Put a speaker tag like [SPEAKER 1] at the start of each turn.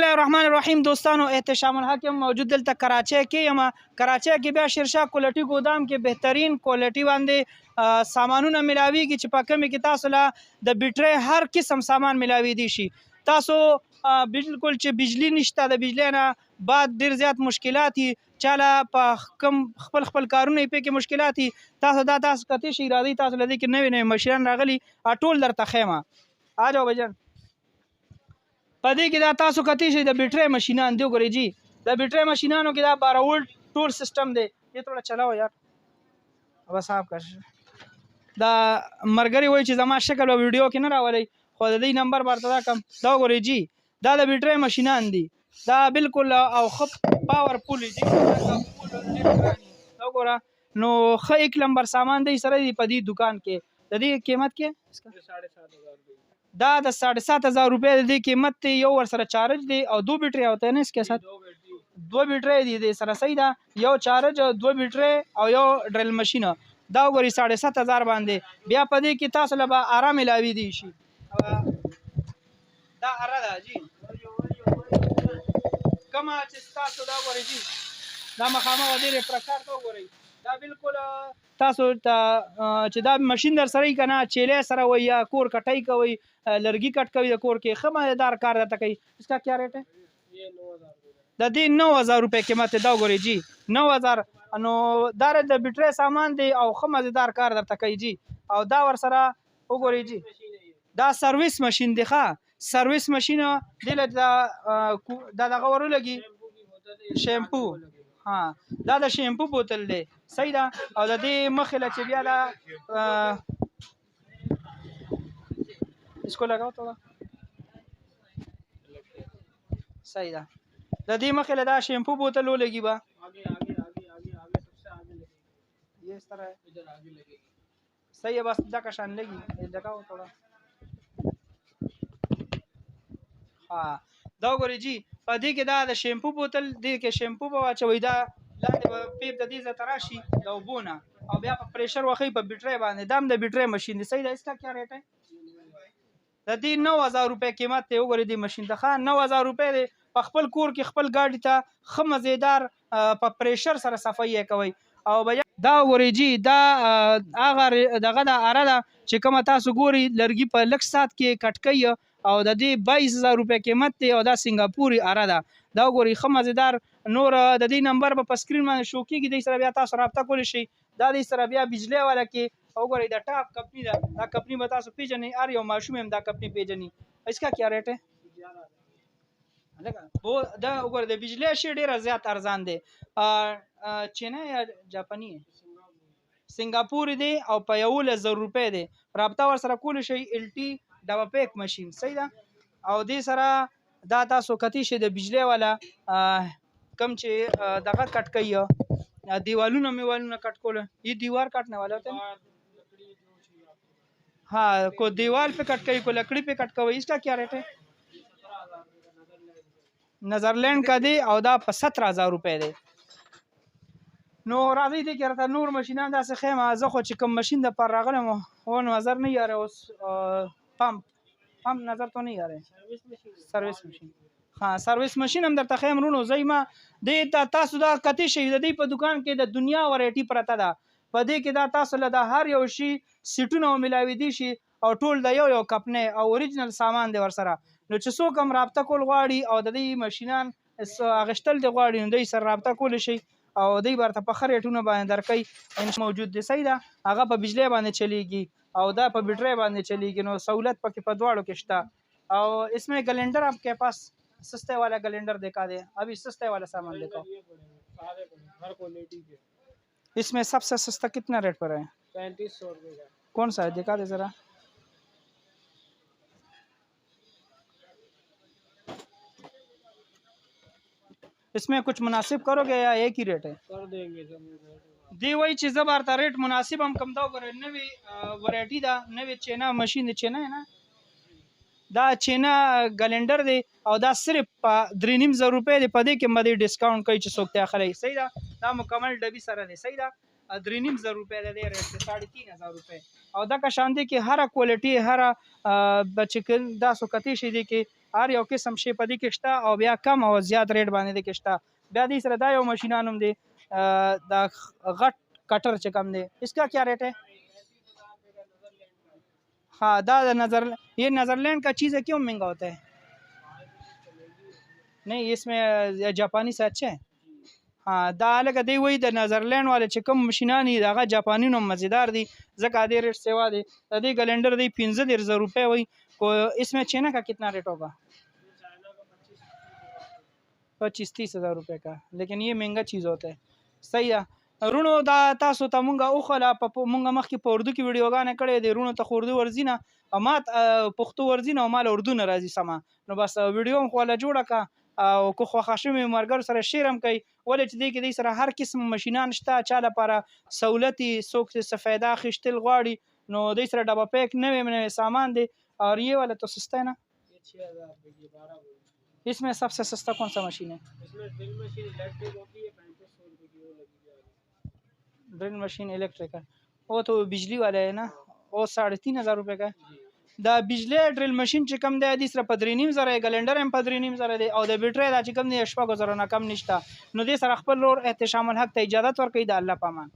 [SPEAKER 1] الله الرحمن الرحیم دوستانو احتشام الحق موجود دلته کراچۍ کې یم. کراچۍ کې بیا شیرشاه کوالټي ګودام کې بهترین کوالټي باندې سامانونه ملاویږي چې په کومه کې تاسو له د بیټرۍ هر قسم سامان ملاوي دي شي. تاسو بالکل چې بجلی نشته، د بجلی نه بعد ډیر زیات مشکلات چاله په کم خپل کارونه په کې مشکلات تاسو کتی شي راځي تاسو لدی کې نوې ماشین راغلي ټول درته خیمه آجو بجن پدې کې دا تاسو کتی شي د بیټرۍ ماشینان دی وګورئ جی د بیټرۍ ماشینانو کې دا 12 وولټ ټول سیستم دی. یہ تھوڑا چلاو یار بس صاحب کش دا مرګري وای چې زما شکل او ویډیو کې نه راولي خو د دې نمبر ورته دا کم دا وګورئ جی دا د بیټرۍ ماشینان دي دا بالکل او خپ پاورفل دي دا وګوره نو خ یک نمبر سامان دی سره دی په دې دکان کې د دې قیمت کې 7.5 دا د 7.5 روپے د قیمت ته یو ور سره چارج دی او دو بیټری ہوتے ہیں اس کے ساتھ دو بیټری دی سره صحیح دا یو چارج دو بیټری او یو ډرل ماشین دا وګورئ 7.5 باندې بیا پدې کې تاسو له آرام ملاوي دي شي دا اراده جی کما چې تاسو دا وګورئ جی دا مخامه ودیره پرکار ته وګورئ دا بالکل تاسو چې دا ماشین در سره کنه چيله سره وي یا کور کټای کوي لرګي کټ کوي د کور کې خمهدار کار درته کوي. اسکا کیا ریټ ہے؟ یہ 9000 د دې 9000 روپے قیمت دا وګورئ جی 9000 نو دا د بیټری سامان دی او خمهدار کار درته کوي جی او دا ور سره وګورئ جی دا سرویس ماشین دی ښا سرویس ماشین دله دا غوړو لګي شیمپو ها دا د شیمپو بوتل دی صحیح ده او د دې مخله چې بیا دا اسکو لگاو ته صحیح ده د دې مخله دا شیمپو بوتل ولګي با आगे सबसे आगे लगी ये इस तरह इधर आगे लगेगी सही है बस دا का शान लगी लगाओ थोड़ा ها دا وګورئ جی په دې کې دا د شیمپو بوتل دې کې شیمپو به واچوي دا لاندې پیپ د دې زته راشي د وبونه او بیا په پریشر وخی په بیټرۍ باندې دام د بیټرۍ ماشین دی صحیح ده. اسکا کیا ریټ ہے؟ د دې 9000 روپے قیمت ته وګورئ د ماشین ته 9000 روپے دی په خپل کور کې خپل ګاډي ته خمزیدار په پریشر سره صفایي کوي او دا وګورئ جی دا هغه دغه د اراده چې کوم تاسو ګوري لرګي په لک سات کې کټکي او د دې 22000 روپے قیمت دی او دا سنگاپوري اراده دا وګورئ خمزیدار نور د دې نمبر په سکرین باندې شو کېږي د سره بیا تاسو رابطه کولی شئ دا د سره بیا بجلی والا کې وګورئ د ټاپ کمپنی دا کمپنی به تاسو پیژنئ ار یو ماشوم هم دا کمپنی پیژني. اسکا کیا ریټ ہے؟ वो دا وګورئ د بجلی شی ډیر زیات ارزان دی چینه یا جاپانی سنگاپور دی او په 1000 روپے دی رابطه ور سره کولی شئ LT ډبل پیک ماشین صحیح ده او دې سره دا تاسو کتی شي د بجلی والا کم چې دغه کټ کوي دیوالونه میوالونه کټ کول یہ دیوار کاٹنے والا ہوتا ہے हाँ को दीवार पे कट कोई लकड़ी पे कट कोई इसका क्या रेट है? नजरलैंड का दे और दा 17000 रुपए दे نو راځي دې کې راته نور ماشینان داسې خیمه زه خو چې کوم ماشین د پر راغلم و نظر نه یاره اوس پمپ نظر تو نه یاره سرویس ماشین ها سرویس ماشین هم درته خیم رونو زېما دې تاسو دا کتی شي د دې په دکان کې د دنیا ورایټي پرته ده په دې کې دا تاسو له د هر یو شي سیټونو ملاوي دي شي او ټول د یو کپنه او اوریجنل سامان دی ور سره نو چې څوک هم رابطه کول غواړي او د دې ماشینان اغشتل دی غواړي نو دوی سره رابطه کول شي او دوی ورته په خریټونو باندې درکې ان موجود دي صحیح ده هغه په بجلی باندې چلیږي او دا په بیټری باندې چلیږي نو سہولت پکې په دواړو کې شته او اسمه کیلنڈر آپ کے پاس सस्ते वाला कैलेंडर देखा दे अभी सस्ते वाला सामान देखो हर क्वालिटी के इसमें सबसे सस्ता कितना रेट पर है? 3500 रुपये का कौन सा है दिखा दे जरा इसमें कुछ मुनासिब करोगे या एक ही रेट है? कर देंगे दी वही चीज़ बार रेट मुनासिब हम कम दाव करे नवी वैरायटी दा नवी चेना मशीन चेना है ना دا چینا کیلنډر دی او دا صرف 3.5 روپے دی په دې کې مده ډیسکاونټ کوي چې څوک ته اخلي صحیح ده دا مکمل ډبي سره دی صحیح ده 3.5 روپے دی ریټ 3500 روپے او دا کا شان دی کې هر کوالټي هر بچکن دا سو کتی شي دی کې هر یو قسم شی په دې کې شته او بیا کم او زیات ریټ باندې دې کې شته. بیا دې سره دا یو ماشینان هم دی دا غټ کټر چې کم دی इसका क्या रेट है؟ हाँ दा ये नज़रलैंड का चीज़ है क्यों महंगा होता है? नहीं इसमें जापानी से अच्छा है. हाँ دا لکه دی وایي د نظرلینډ والے چې کوم مشینان دي هغه جاپاني نو مزیدار دي ځکه دې ریټ سیوا دی د دې کلندر دی 15000 रुपये वही को इसमें चाइना का कितना रेट होगा 25-30 हज़ार रुपये का लेकिन ये महंगा चीज़ होता है सही है رونو دا تاسو ته مونږه اوخلا په مونږه مخکې په اردو کې ویډیوګانې کړې دي رونو ته اردو ورځي نه مات پښتو ورځي نه مال اردو نه راځي سما نو بس ویډیو هم خو لا جوړه کا او کو خو خاشمي مرګر سره شیرم کوي ولې چې دې کې دې سره هر قسم ماشینان شته چا لپاره سہولتي څوک سفیدا خشتل غواړي نو دې سره ډبه پیک نوې سامان دی और ये वाला तो सस्ता है ना 6000 रुपये की 12 इसमें सबसे सस्ता कौन सा मशीन है इसमें ड्रिल मशीन इलेक्ट्रिक होती है 3500 रुपये की वो लगी ड्रिल मशीन इलेक्ट्रिक है वो तो बिजली वाला है ना वो 3500 रुपये का है دا बिजली ड्रिल ماشین چې کم دی د سره په 3.5 کلندر هم په 3.5 دی او د بیټری دا چې کم دی شپږ زره نه کم نشته نو دې سره خپل لور احتشام الحق ته اجازه ورکړي د الله پامان